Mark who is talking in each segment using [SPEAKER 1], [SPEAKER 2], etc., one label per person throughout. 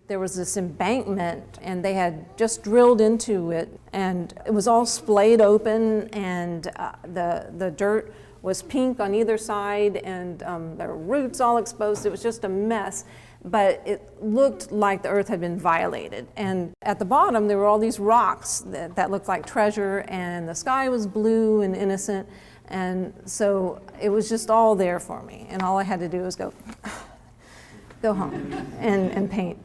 [SPEAKER 1] There was this embankment, and they had just drilled into it, and it was all splayed open, and the dirt was pink on either side, and there were roots all exposed. It was just a mess, but it looked like the earth had been violated. And at the bottom, there were all these rocks that looked like treasure, and the sky was blue and innocent, and so it was just all there for me, and all I had to do was go home and paint.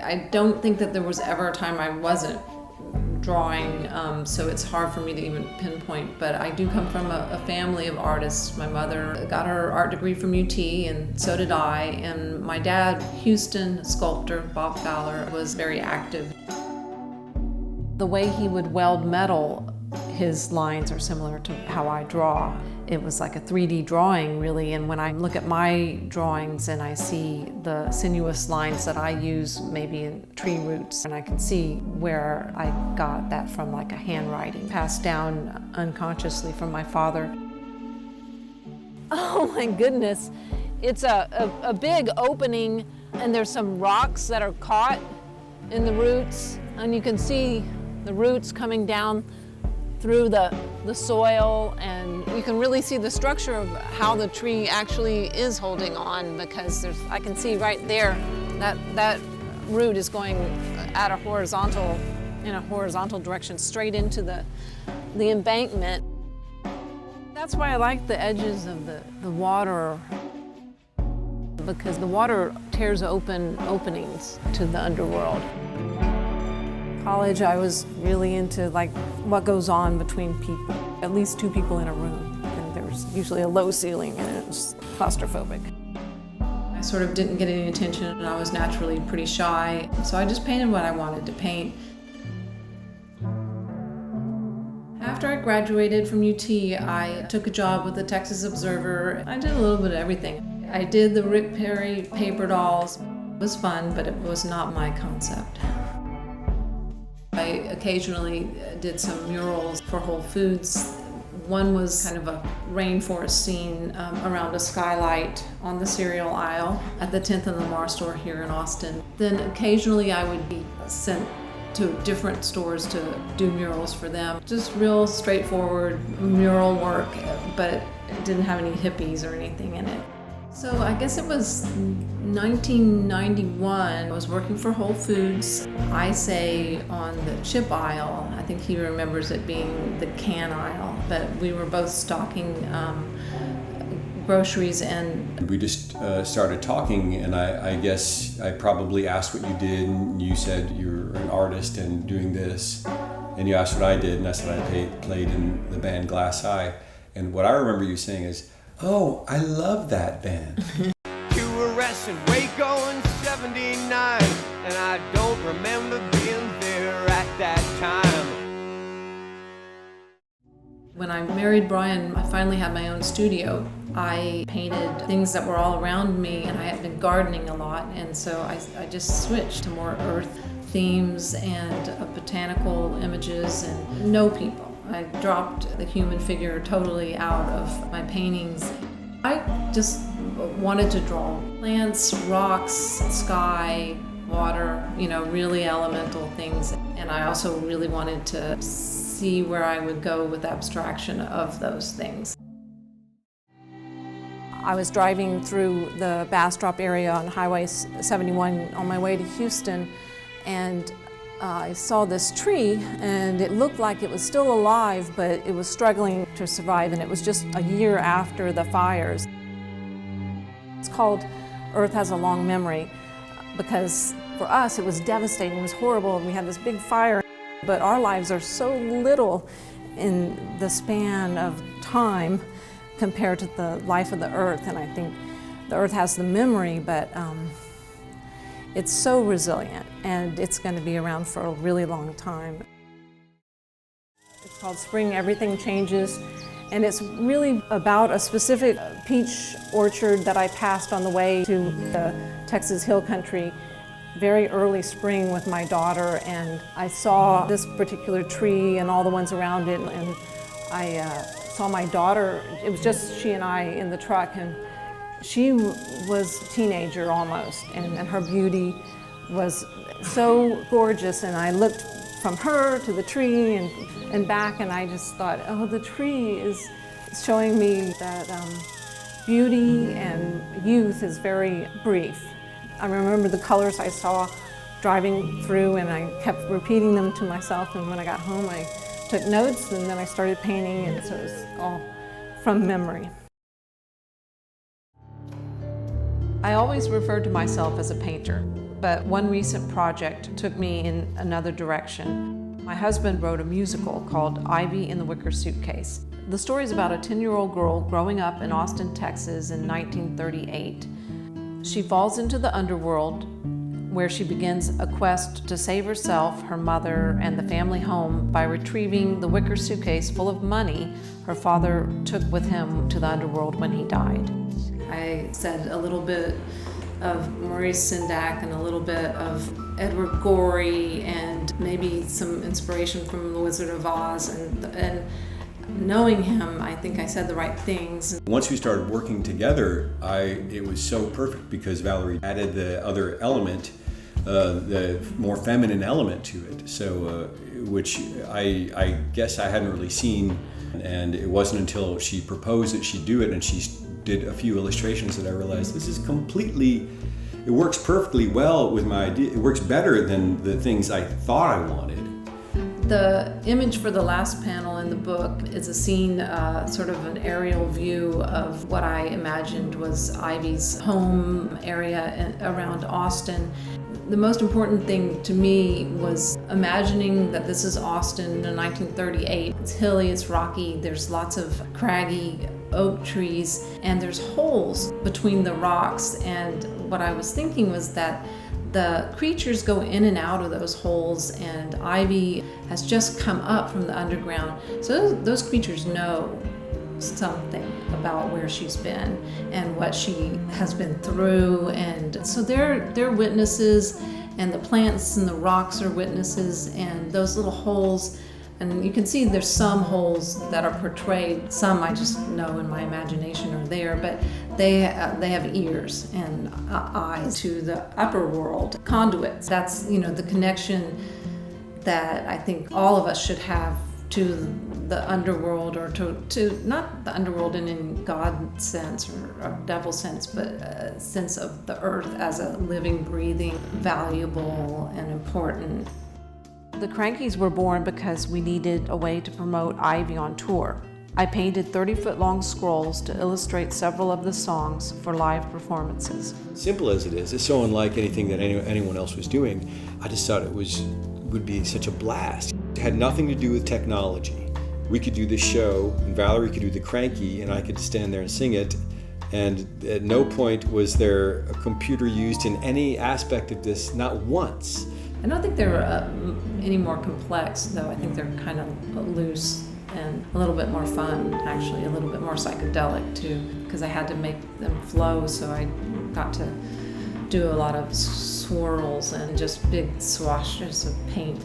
[SPEAKER 2] I don't think that there was ever a time I wasn't drawing, so it's hard for me to even pinpoint, but I do come from a family of artists. My mother got her art degree from UT, and so did I, and my dad, Houston sculptor Bob Fowler, was very active. The way he would weld metal, his lines are similar to how I draw. It was like a 3D drawing, really, and when I look at my drawings and I see the sinuous lines that I use maybe in tree roots, and I can see where I got that from, like a handwriting passed down unconsciously from my father.
[SPEAKER 1] Oh my goodness, it's a big opening, and there's some rocks that are caught in the roots, and you can see the roots coming down through the soil, and you can really see the structure of how the tree actually is holding on, because I can see right there that root is going in a horizontal direction straight into the embankment. That's why I like the edges of the water, because the water tears open openings to the underworld. College, I was really into like what goes on between people. At least two people in a room, and there was usually a low ceiling, and it was claustrophobic.
[SPEAKER 2] I sort of didn't get any attention, and I was naturally pretty shy, so I just painted what I wanted to paint. After I graduated from UT, I took a job with the Texas Observer. I did a little bit of everything. I did the Rick Perry paper dolls. It was fun, but it was not my concept. I occasionally did some murals for Whole Foods. One was kind of a rainforest scene around a skylight on the cereal aisle at the 10th and Lamar store here in Austin. Then occasionally I would be sent to different stores to do murals for them. Just real straightforward mural work, but it didn't have any hippies or anything in it. So I guess it was 1991. I was working for Whole Foods. I say on the chip aisle. I think he remembers it being the can aisle, but we were both stocking groceries, and
[SPEAKER 3] we just started talking, and I guess I probably asked what you did, and you said you're an artist and doing this, and you asked what I did, and I said I played in the band Glass Eye. And what I remember you saying is, "Oh, I love that band."
[SPEAKER 4] You were arrested Waco in '79, and I don't remember being there at that time.
[SPEAKER 2] When I married Brian, I finally had my own studio. I painted things that were all around me, and I had been gardening a lot, and so I just switched to more earth themes and botanical images and no people. I dropped the human figure totally out of my paintings. I just wanted to draw plants, rocks, sky, water, really elemental things. And I also really wanted to see where I would go with abstraction of those things.
[SPEAKER 1] I was driving through the Bastrop area on Highway 71 on my way to Houston, and I saw this tree, and it looked like it was still alive, but it was struggling to survive, and it was just a year after the fires. It's called Earth Has a Long Memory, because for us it was devastating, it was horrible, and we had this big fire, but our lives are so little in the span of time compared to the life of the Earth, and I think the Earth has the memory, but it's so resilient, and it's going to be around for a really long time. called Spring Everything Changes. And it's really about a specific peach orchard that I passed on the way to the Texas Hill Country very early spring with my daughter, and I saw this particular tree and all the ones around it, and I saw my daughter. It was just she and I in the truck, and she was a teenager almost, and her beauty was so gorgeous, and I looked from her to the tree and back, and I just thought, oh, the tree is showing me that beauty and youth is very brief. I remember the colors I saw driving through, and I kept repeating them to myself, and when I got home I took notes, and then I started painting, and so it was all from memory. I always referred to myself as a painter, but one recent project took me in another direction. My husband wrote a musical called Ivy in the Wicker Suitcase. The story is about a 10-year-old girl growing up in Austin, Texas in 1938. She falls into the underworld, where she begins a quest to save herself, her mother, and the family home by retrieving the wicker suitcase full of money her father took with him to the underworld when he died.
[SPEAKER 2] I said a little bit of Maurice Sendak and a little bit of Edward Gorey and maybe some inspiration from The Wizard of Oz, and knowing him, I think I said the right things.
[SPEAKER 3] Once we started working together, it was so perfect because Valerie added the other element, the more feminine element to it. So, which I guess I hadn't really seen, and it wasn't until she proposed that she'd do it, and she did a few illustrations that I realized this is completely. It works perfectly well with my idea. It works better than the things I thought I wanted.
[SPEAKER 2] The image for the last panel in the book is a scene, sort of an aerial view of what I imagined was Ivy's home area around Austin. The most important thing to me was imagining that this is Austin in 1938. It's hilly, it's rocky, there's lots of craggy oak trees, and there's holes between the rocks. And what I was thinking was that the creatures go in and out of those holes, and Ivy has just come up from the underground. So those creatures know something about where she's been and what she has been through, and so they're witnesses, and the plants and the rocks are witnesses, and those little holes. And you can see there's some holes that are portrayed, some I just know in my imagination are there, but they have ears and eyes to the upper world, conduits. That's, the connection that I think all of us should have to the underworld, or to not the underworld in any God sense or devil sense, but a sense of the earth as a living, breathing, valuable, and important. The Crankies were born because we needed a way to promote Ivy on tour. I painted 30-foot-long scrolls to illustrate several of the songs for live performances.
[SPEAKER 3] Simple as it is, it's so unlike anything that anyone else was doing. I just thought it would be such a blast. It had nothing to do with technology. We could do this show, and Valerie could do the Cranky, and I could stand there and sing it. And at no point was there a computer used in any aspect of this, not once.
[SPEAKER 2] I don't think they're any more complex, though. I think they're kind of loose and a little bit more fun, actually, a little bit more psychedelic, too, because I had to make them flow, so I got to do a lot of swirls and just big swashes of paint.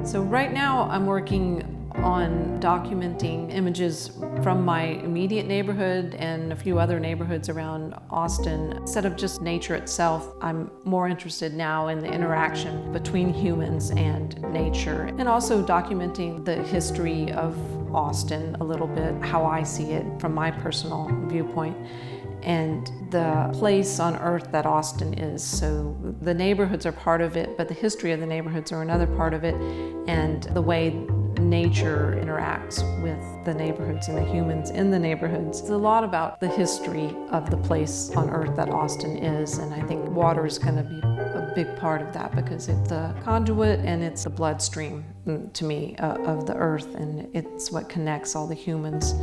[SPEAKER 2] So right now I'm working on documenting images from my immediate neighborhood and a few other neighborhoods around Austin. Instead of just nature itself, I'm more interested now in the interaction between humans and nature, and also documenting the history of Austin a little bit, how I see it from my personal viewpoint, and the place on earth that Austin is. So the neighborhoods are part of it, but the history of the neighborhoods are another part of it, and the way nature interacts with the neighborhoods and the humans in the neighborhoods. It's a lot about the history of the place on earth that Austin is, and I think water is going to be a big part of that because it's the conduit and it's the bloodstream to me of the earth, and it's what connects all the humans.